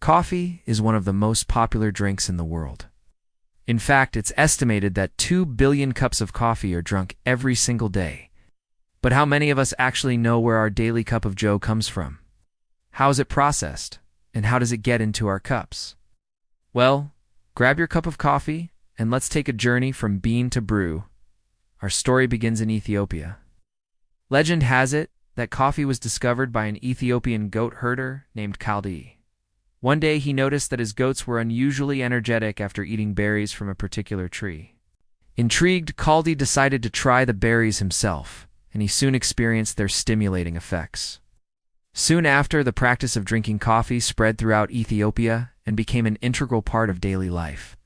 Coffee is one of the most popular drinks in the world. In fact, it's estimated that 2 billion cups of coffee are drunk every single day. But how many of us actually know where our daily cup of joe comes from? How is it processed? And how does it get into our cups? Well, grab your cup of coffee and let's take a journey from bean to brew. Our story begins in Ethiopia. Legend has it that coffee was discovered by an Ethiopian goat herder named Kaldi. One day he noticed that his goats were unusually energetic after eating berries from a particular tree. Intrigued, Kaldi decided to try the berries himself, and he soon experienced their stimulating effects. Soon after, the practice of drinking coffee spread throughout Ethiopia and became an integral part of daily life.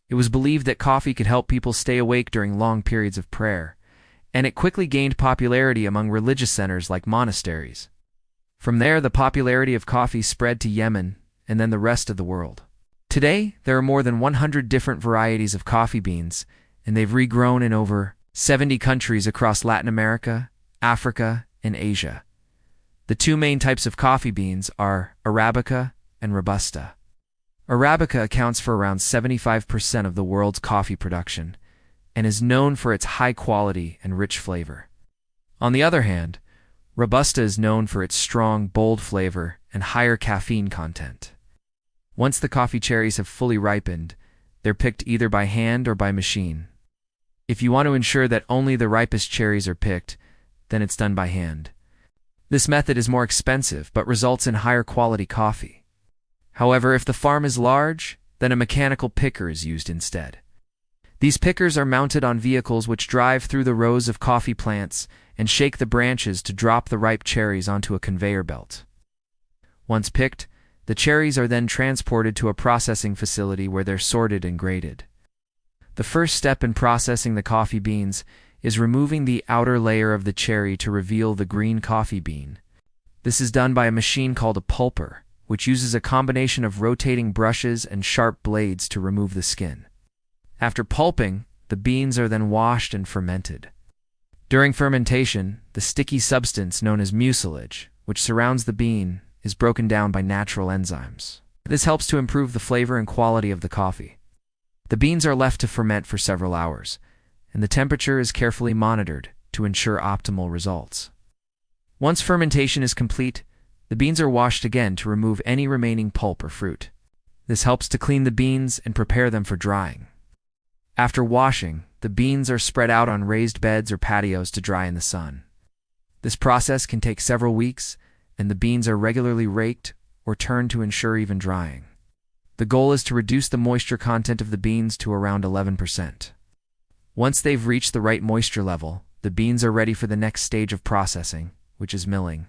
It was believed that coffee could help people stay awake during long periods of prayer, and it quickly gained popularity among religious centers like monasteries. From there, the popularity of coffee spread to Yemen and then the rest of the world. Today, there are more than 100 different varieties of coffee beans, and they've regrown in over 70 countries across Latin America, Africa, and Asia. The two main types of coffee beans are Arabica and Robusta. Arabica accounts for around 75% of the world's coffee production and is known for its high quality and rich flavor. On the other hand, Robusta is known for its strong, bold flavor and higher caffeine content. Once the coffee cherries have fully ripened, they're picked either by hand or by machine. If you want to ensure that only the ripest cherries are picked, then it's done by hand. This method is more expensive but results in higher quality coffee. However, if the farm is large, then a mechanical picker is used instead. These pickers are mounted on vehicles which drive through the rows of coffee plants and shake the branches to drop the ripe cherries onto a conveyor belt. Once picked, the cherries are then transported to a processing facility where they're sorted and graded. The first step in processing the coffee beans is removing the outer layer of the cherry to reveal the green coffee bean. This is done by a machine called a pulper, which uses a combination of rotating brushes and sharp blades to remove the skin. After pulping, the beans are then washed and fermented. During fermentation, the sticky substance known as mucilage, which surrounds the bean, is broken down by natural enzymes. This helps to improve the flavor and quality of the coffee. The beans are left to ferment for several hours, and the temperature is carefully monitored to ensure optimal results. Once fermentation is complete, the beans are washed again to remove any remaining pulp or fruit. This helps to clean the beans and prepare them for drying. After washing, the beans are spread out on raised beds or patios to dry in the sun. This process can take several weeks, and the beans are regularly raked or turned to ensure even drying. The goal is to reduce the moisture content of the beans to around 11%. Once they've reached the right moisture level, the beans are ready for the next stage of processing, which is milling.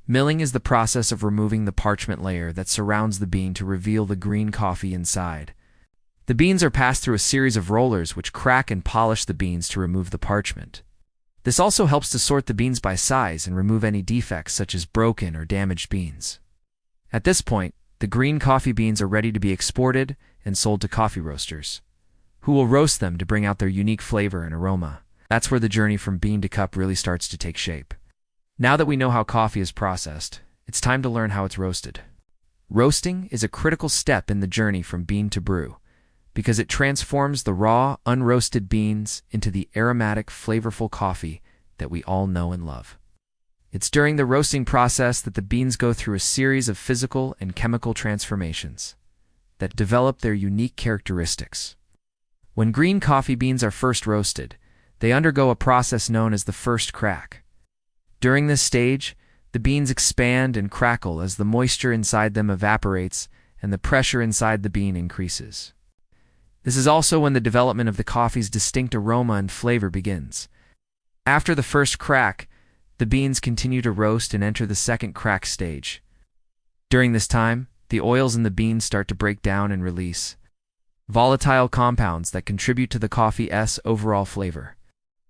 Milling is the process of removing the parchment layer that surrounds the bean to reveal the green coffee inside. The beans are passed through a series of rollers which crack and polish the beans to remove the parchment. This also helps to sort the beans by size and remove any defects such as broken or damaged beans. At this point, the green coffee beans are ready to be exported and sold to coffee roasters, who will roast them to bring out their unique flavor and aroma. That's where the journey from bean to cup really starts to take shape. Now that we know how coffee is processed, it's time to learn how it's roasted. Roasting is a critical step in the journey from bean to brew, because it transforms the raw, unroasted beans into the aromatic, flavorful coffee that we all know and love. It's during the roasting process that the beans go through a series of physical and chemical transformations that develop their unique characteristics. When green coffee beans are first roasted, they undergo a process known as the first crack. During this stage, the beans expand and crackle as the moisture inside them evaporates and the pressure inside the bean increases. This is also when the development of the coffee's distinct aroma and flavor begins. After the first crack, the beans continue to roast and enter the second crack stage. During this time, the oils in the beans start to break down and release volatile compounds that contribute to the coffee's overall flavor.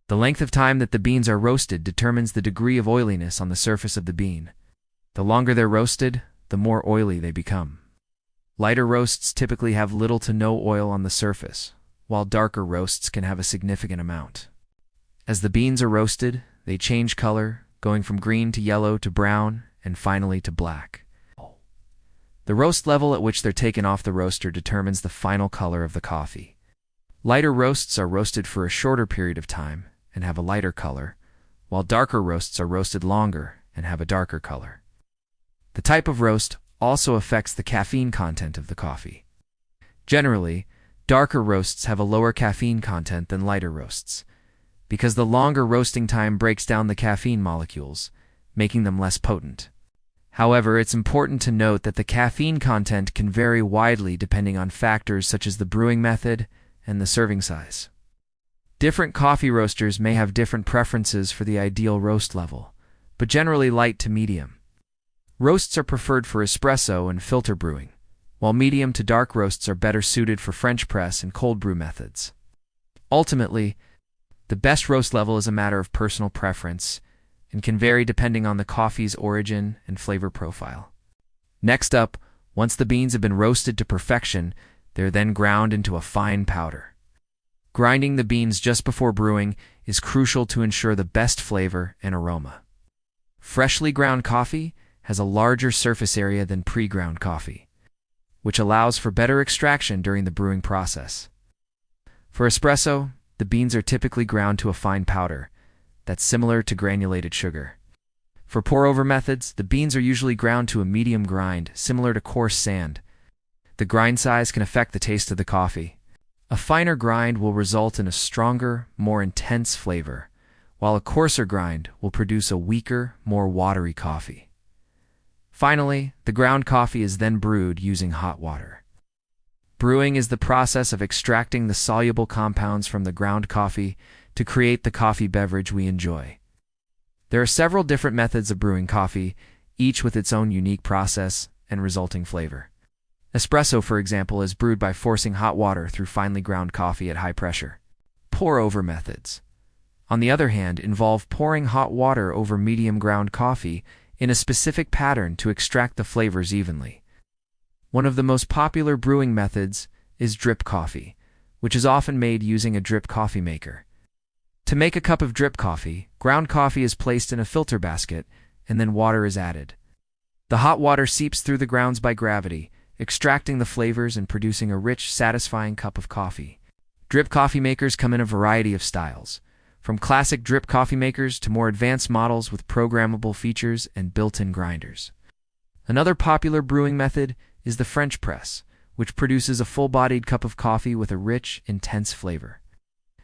The length of time that the beans are roasted determines the degree of oiliness on the surface of the bean. The longer they're roasted, the more oily they become. Lighter roasts typically have little to no oil on the surface, while darker roasts can have a significant amount. As the beans are roasted, they change color, going from green to yellow to brown, and finally to black. The roast level at which they're taken off the roaster determines the final color of the coffee. Lighter roasts are roasted for a shorter period of time and have a lighter color, while darker roasts are roasted longer and have a darker color. The type of roast also affects the caffeine content of the coffee. Generally, darker roasts have a lower caffeine content than lighter roasts, because the longer roasting time breaks down the caffeine molecules, making them less potent. However, it's important to note that the caffeine content can vary widely depending on factors such as the brewing method and the serving size. Different coffee roasters may have different preferences for the ideal roast level, but generally light to medium. Roasts are preferred for espresso and filter brewing, while medium to dark roasts are better suited for French press and cold brew methods. Ultimately, the best roast level is a matter of personal preference and can vary depending on the coffee's origin and flavor profile. Next up, once the beans have been roasted to perfection, they're then ground into a fine powder. Grinding the beans just before brewing is crucial to ensure the best flavor and aroma. Freshly ground coffee has a larger surface area than pre-ground coffee, which allows for better extraction during the brewing process. For espresso, the beans are typically ground to a fine powder that's similar to granulated sugar. For pour-over methods, the beans are usually ground to a medium grind, similar to coarse sand. The grind size can affect the taste of the coffee. A finer grind will result in a stronger, more intense flavor, while a coarser grind will produce a weaker, more watery coffee. Finally, the ground coffee is then brewed using hot water. Brewing is the process of extracting the soluble compounds from the ground coffee to create the coffee beverage we enjoy. There are several different methods of brewing coffee, each with its own unique process and resulting flavor. Espresso, for example, is brewed by forcing hot water through finely ground coffee at high pressure. Pour-over methods, on the other hand, involve pouring hot water over medium ground coffee in a specific pattern to extract the flavors evenly. One of the most popular brewing methods is drip coffee, which is often made using a drip coffee maker. To make a cup of drip coffee, ground coffee is placed in a filter basket, and then water is added. The hot water seeps through the grounds by gravity, extracting the flavors and producing a rich, satisfying cup of coffee. Drip coffee makers come in a variety of styles, from classic drip coffee makers to more advanced models with programmable features and built-in grinders. Another popular brewing method is the French press, which produces a full-bodied cup of coffee with a rich, intense flavor.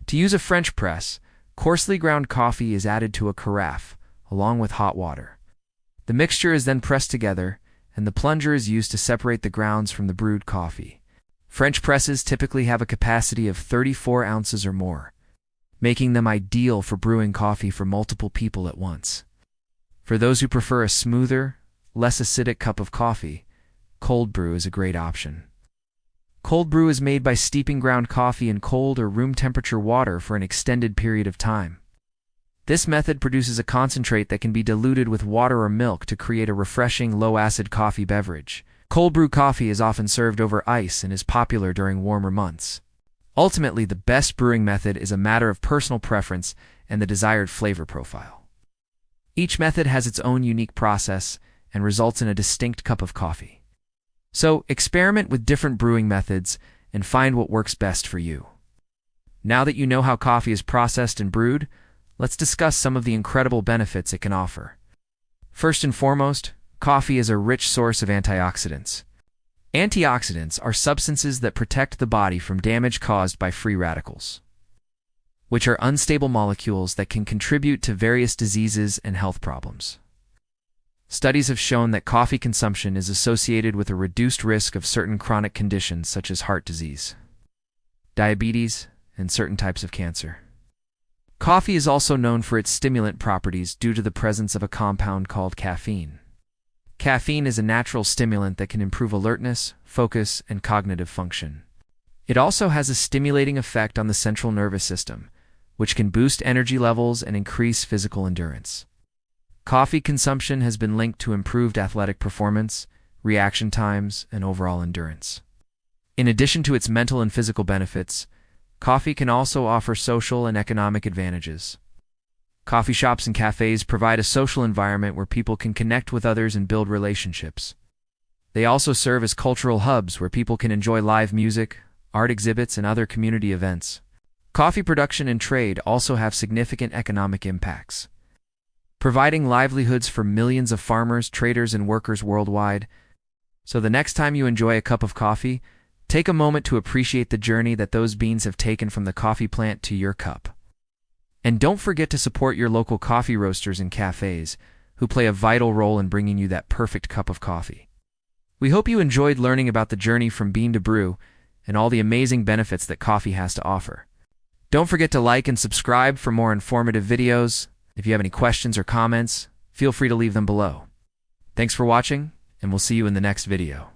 To use a French press, coarsely ground coffee is added to a carafe, along with hot water. The mixture is then pressed together, and the plunger is used to separate the grounds from the brewed coffee. French presses typically have a capacity of 34 ounces or more, making them ideal for brewing coffee for multiple people at once. For those who prefer a smoother, less acidic cup of coffee, cold brew is a great option. Cold brew is made by steeping ground coffee in cold or room temperature water for an extended period of time. This method produces a concentrate that can be diluted with water or milk to create a refreshing, low-acid coffee beverage. Cold brew coffee is often served over ice and is popular during warmer months. Ultimately, the best brewing method is a matter of personal preference and the desired flavor profile. Each method has its own unique process and results in a distinct cup of coffee. So, experiment with different brewing methods and find what works best for you. Now that you know how coffee is processed and brewed, let's discuss some of the incredible benefits it can offer. First and foremost, coffee is a rich source of antioxidants. Antioxidants are substances that protect the body from damage caused by free radicals, which are unstable molecules that can contribute to various diseases and health problems. Studies have shown that coffee consumption is associated with a reduced risk of certain chronic conditions such as heart disease, diabetes, and certain types of cancer. Coffee is also known for its stimulant properties due to the presence of a compound called caffeine. Caffeine is a natural stimulant that can improve alertness, focus, and cognitive function. It also has a stimulating effect on the central nervous system, which can boost energy levels and increase physical endurance. Coffee consumption has been linked to improved athletic performance, reaction times, and overall endurance. In addition to its mental and physical benefits, coffee can also offer social and economic advantages. Coffee shops and cafes provide a social environment where people can connect with others and build relationships. They also serve as cultural hubs where people can enjoy live music, art exhibits, and other community events. Coffee production and trade also have significant economic impacts, providing livelihoods for millions of farmers, traders, and workers worldwide. So the next time you enjoy a cup of coffee, take a moment to appreciate the journey that those beans have taken from the coffee plant to your cup. And don't forget to support your local coffee roasters and cafes, who play a vital role in bringing you that perfect cup of coffee. We hope you enjoyed learning about the journey from bean to brew and all the amazing benefits that coffee has to offer. Don't forget to like and subscribe for more informative videos. If you have any questions or comments, feel free to leave them below. Thanks for watching, and we'll see you in the next video.